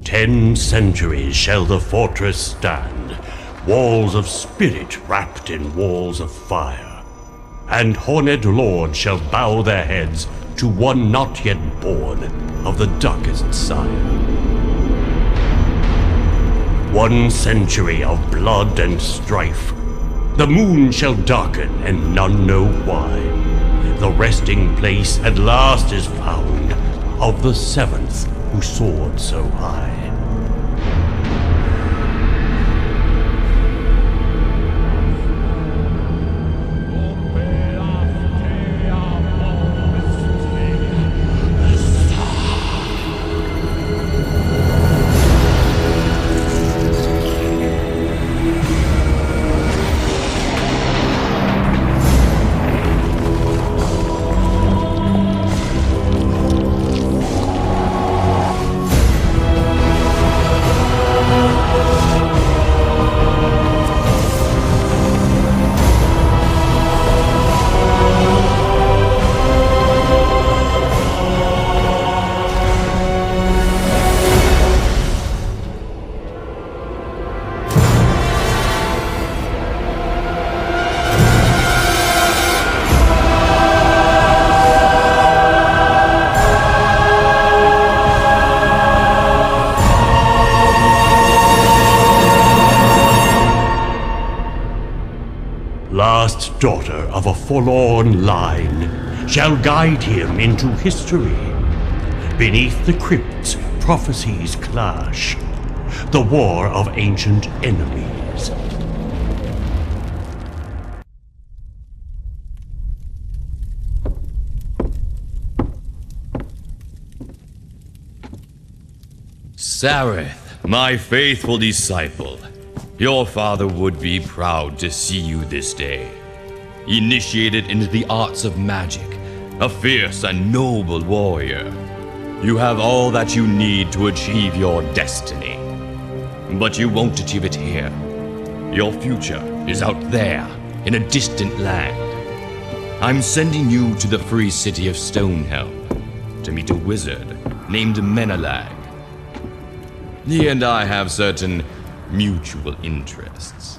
10 centuries shall the fortress stand, walls of spirit wrapped in walls of fire, and horned lords shall bow their heads to one not yet born of the darkest sire. 1 century of blood and strife, the moon shall darken and none know why. The resting place at last is found of the 7th who soared so high. Last daughter of a forlorn line shall guide him into history. Beneath the crypts, prophecies clash, the war of ancient enemies. Sareth, my faithful disciple, your father would be proud to see you this day. Initiated into the arts of magic, a fierce and noble warrior, you have all that you need to achieve your destiny. But you won't achieve it here. Your future is out there, in a distant land. I'm sending you to the free city of Stonehelm to meet a wizard named Menelag. He and I have certain mutual interests.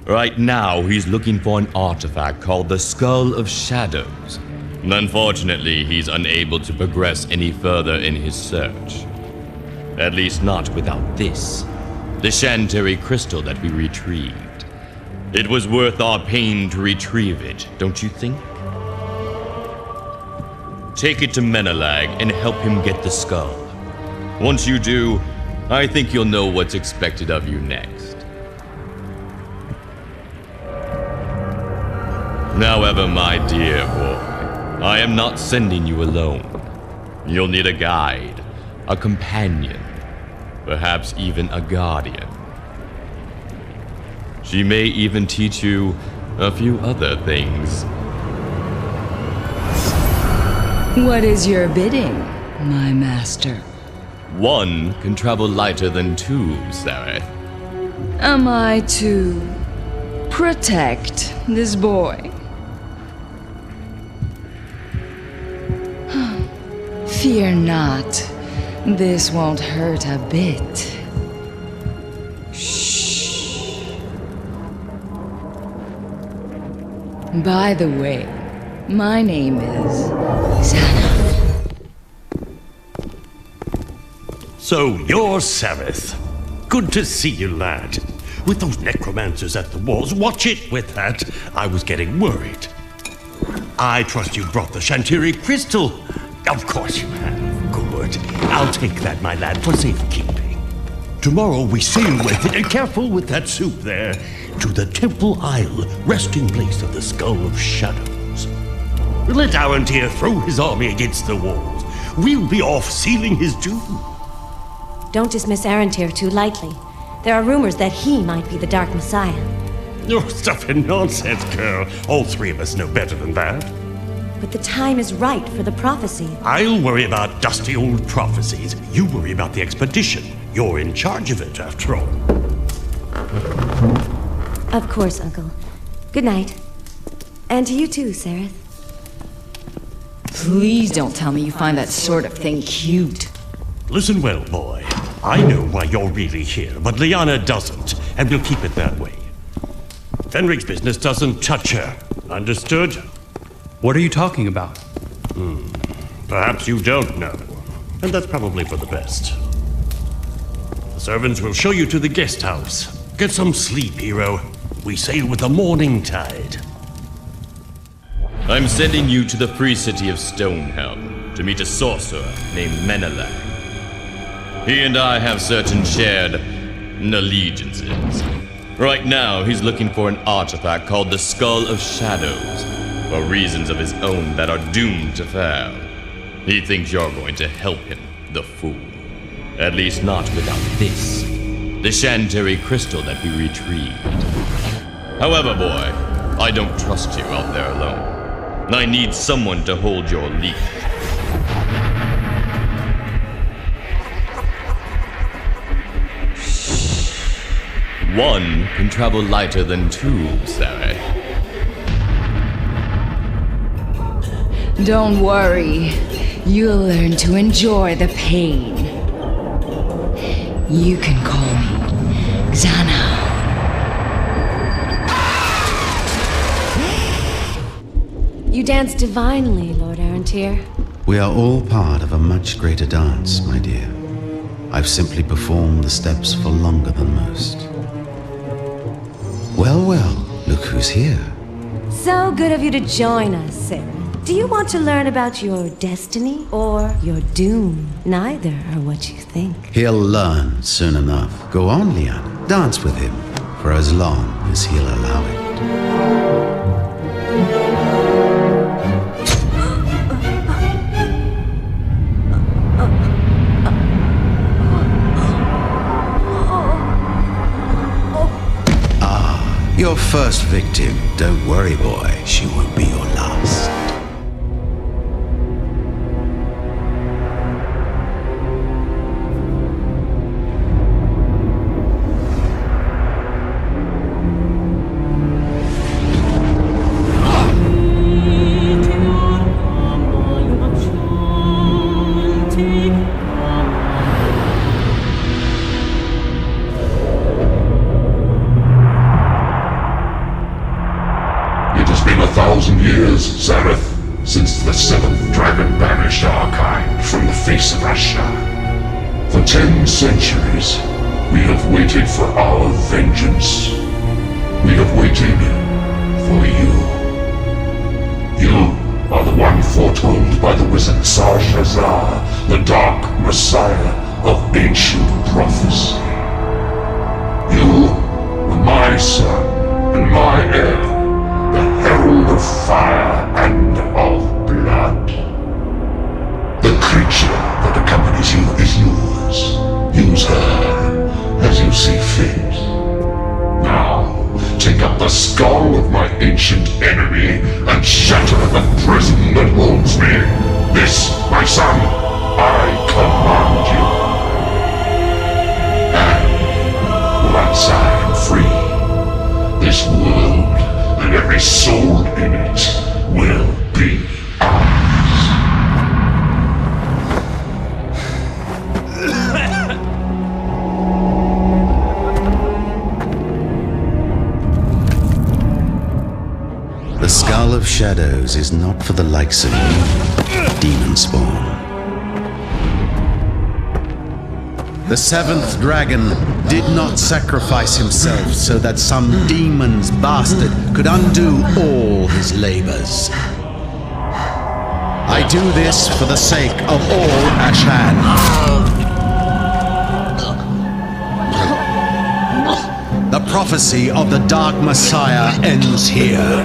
Right now, he's looking for an artifact called the Skull of Shadows. Unfortunately, he's unable to progress any further in his search. At least not without this, the Chantary crystal that we retrieved. It was worth our pain to retrieve it, don't you think? Take it to Menelag and help him get the skull. Once you do, I think you'll know what's expected of you next. However, my dear boy, I am not sending you alone. You'll need a guide, a companion, perhaps even a guardian. She may even teach you a few other things. What is your bidding, my master? 1 can travel lighter than 2, Sareth. Am I to protect this boy? Fear not. This won't hurt a bit. Shh. By the way, my name is Sana. So you're Sareth. Good to see you, lad. With those necromancers at the walls, watch it with that. I was getting worried. I trust you brought the Chantary crystal. Of course you have. Good. I'll take that, my lad, for safekeeping. Tomorrow we sail with it, and careful with that soup there, to the Temple Isle, resting place of the Skull of Shadows. Let Arantir throw his army against the walls. We'll be off sealing his doom. Don't dismiss Arantir too lightly. There are rumors that he might be the Dark Messiah. You're stuffing nonsense, girl. All 3 of us know better than that. But the time is right for the prophecy. I'll worry about dusty old prophecies. You worry about the expedition. You're in charge of it, after all. Of course, Uncle. Good night. And to you too, Sareth. Please don't tell me you find that sort of thing cute. Listen well, boy. I know why you're really here, but Liana doesn't, and we'll keep it that way. Fenrig's business doesn't touch her. Understood? What are you talking about? Perhaps you don't know, and that's probably for the best. The servants will show you to the guest house. Get some sleep, hero. We sail with the morning tide. I'm sending you to the free city of Stonehelm to meet a sorcerer named Menelag. He and I have certain shared allegiances. Right now, he's looking for an artifact called the Skull of Shadows, for reasons of his own that are doomed to fail. He thinks you're going to help him, the fool. At least not without this, the Chantary crystal that we retrieved. However, boy, I don't trust you out there alone. I need someone to hold your leash. One can travel lighter than two, Sarah. Don't worry. You'll learn to enjoy the pain. You can call me Xana. You dance divinely, Lord Arantir. We are all part of a much greater dance, my dear. I've simply performed the steps for longer than most. Well, well, look who's here. So good of you to join us, Sarah. Do you want to learn about your destiny or your doom? Neither are what you think. He'll learn soon enough. Go on, Liana. Dance with him for as long as he'll allow it. Your first victim. Don't worry, boy. She won't be your last. Zareth, since the seventh dragon banished our kind from the face of Russia. For 10 centuries, we have waited for our vengeance. We have waited for you. You are the one foretold by the wizard Sarshazar, the dark messiah of ancient prophecy. You are my son and my heir, the herald of fire and of blood. The creature that accompanies you is yours. Use her as you see fit. Now, take up the skull of my ancient enemy and shatter the prison that holds me. This, my son, I command you. And once I am free, this world and every soul in it will be ours. The Skull of Shadows is not for the likes of you, demon spawn. The seventh dragon did not sacrifice himself so that some demon's bastard could undo all his labors. I do this for the sake of all Ashan. The prophecy of the Dark Messiah ends here.